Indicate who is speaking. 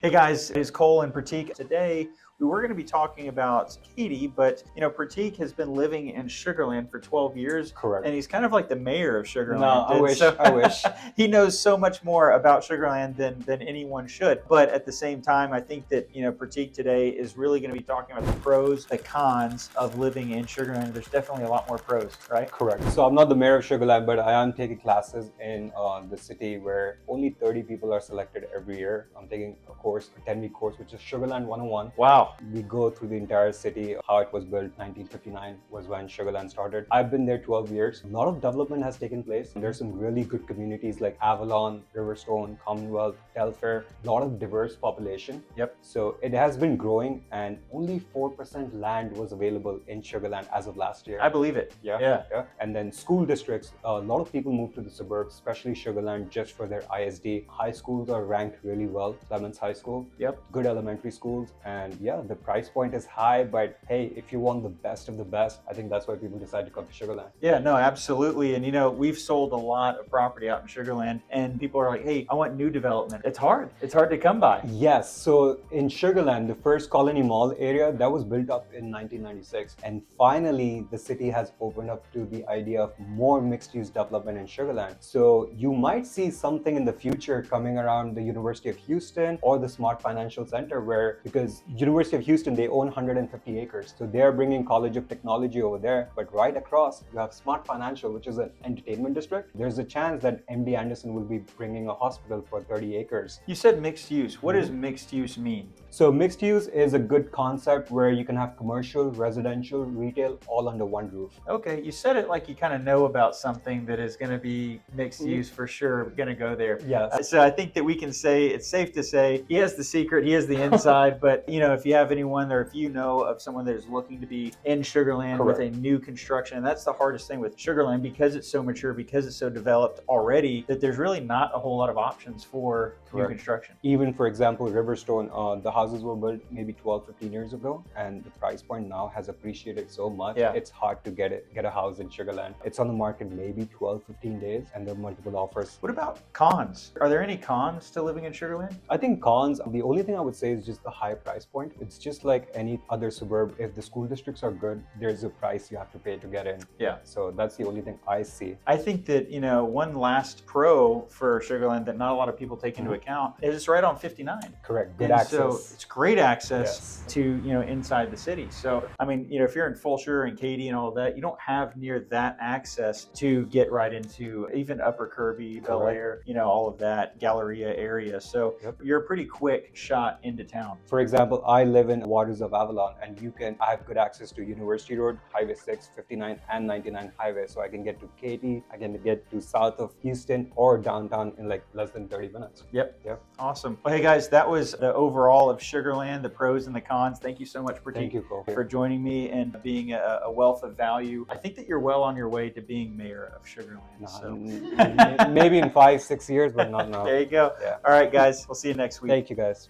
Speaker 1: Hey guys, it's Cole and Prateek. Today we were going to be talking about Katie, but Prateek has been living in Sugarland for 12 years.
Speaker 2: Correct.
Speaker 1: And he's kind of like the mayor of Sugarland.
Speaker 2: No, I
Speaker 1: And
Speaker 2: wish.
Speaker 1: so
Speaker 2: I wish.
Speaker 1: he knows so much more about Sugarland than anyone should. But at the same time, I think that Prateek today is really going to be talking about the pros, the cons of living in Sugarland. There's definitely a lot more pros, right?
Speaker 2: Correct. So I'm not the mayor of Sugarland, but I am taking classes in the city where only 30 people are selected every year. I'm taking a course, a 10-week course, which is Sugarland 101.
Speaker 1: Wow.
Speaker 2: We go through the entire city, how it was built. 1959 was when Sugarland started. I've been there 12 years. A lot of development has taken place. There's some really good communities like Avalon, Riverstone, Commonwealth, Telfair. A lot of diverse population.
Speaker 1: Yep.
Speaker 2: So it has been growing, and only 4% land was available in Sugarland as of last year.
Speaker 1: I believe it.
Speaker 2: Yeah. And then school districts, a lot of people move to the suburbs, especially Sugarland, just for their ISD. High schools are ranked really well. Clements High School.
Speaker 1: Yep.
Speaker 2: Good elementary schools. And yeah, the price point is high, but hey, if you want the best of the best, I think that's why people decide to come to Sugarland.
Speaker 1: Yeah, no, absolutely. And we've sold a lot of property out in Sugarland, and people are like, hey, I want new development. It's hard to come by.
Speaker 2: Yes, so in Sugarland, the first Colony Mall area, that was built up in 1996. And finally, the city has opened up to the idea of more mixed-use development in Sugarland. So you might see something in the future coming around the University of Houston or the Smart Financial Center, because University of Houston, they own 150 acres. So they're bringing College of Technology over there. But right across, you have Smart Financial, which is an entertainment district. There's a chance that MD Anderson will be bringing a hospital for 30 acres.
Speaker 1: You said mixed use. What does mixed use mean?
Speaker 2: So mixed use is a good concept where you can have commercial, residential, retail all under one roof.
Speaker 1: Okay, you said it like you kind of know about something that is going to be mixed use for sure. We're going to go there.
Speaker 2: Yes.
Speaker 1: So I think that we can say, it's safe to say, he has the secret, he has the inside, but if you have anyone or if you know of someone that is looking to be in Sugarland
Speaker 2: Correct.
Speaker 1: with a new construction, and that's the hardest thing with Sugarland, because it's so mature, because it's so developed already, that there's really not a whole lot of options for new construction.
Speaker 2: Even, for example, Riverstone, the houses were built maybe 12, 15 years ago, and the price point now has appreciated so much.
Speaker 1: Yeah.
Speaker 2: It's hard to get a house in Sugarland. It's on the market maybe 12, 15 days, and there are multiple offers.
Speaker 1: What about cons? Are there any cons to living in Sugarland?
Speaker 2: I think cons, the only thing I would say is just the high price point. It's just like any other suburb. If the school districts are good, there's a price you have to pay to get in.
Speaker 1: Yeah.
Speaker 2: So that's the only thing I see.
Speaker 1: I think that, one last pro for Sugarland that not a lot of people take into account is it's right on 59.
Speaker 2: Correct. Good
Speaker 1: And
Speaker 2: access.
Speaker 1: so it's great access
Speaker 2: Yes.
Speaker 1: to, inside the city. So, I mean, if you're in Fulshire and Katy and all of that, you don't have near that access to get right into even Upper Kirby, Bel Air, all of that Galleria area. So you're a pretty quick shot into town.
Speaker 2: For example, I live in waters of Avalon, and I have good access to University Road, Highway 6, 59 and 99 highway. So I can get to Katy, I can get to south of Houston or downtown in like less than 30 minutes.
Speaker 1: Yep. Awesome. Well, hey guys, that was the overall of Sugarland, the pros and the cons. Thank you so much, Prateek,
Speaker 2: Thank you, Cole,
Speaker 1: for joining me and being a wealth of value. I think that you're well on your way to being mayor of Sugarland.
Speaker 2: Maybe in 5, 6 years, but not now.
Speaker 1: There you go.
Speaker 2: Yeah.
Speaker 1: All right, guys. We'll see you next week.
Speaker 2: Thank you, guys.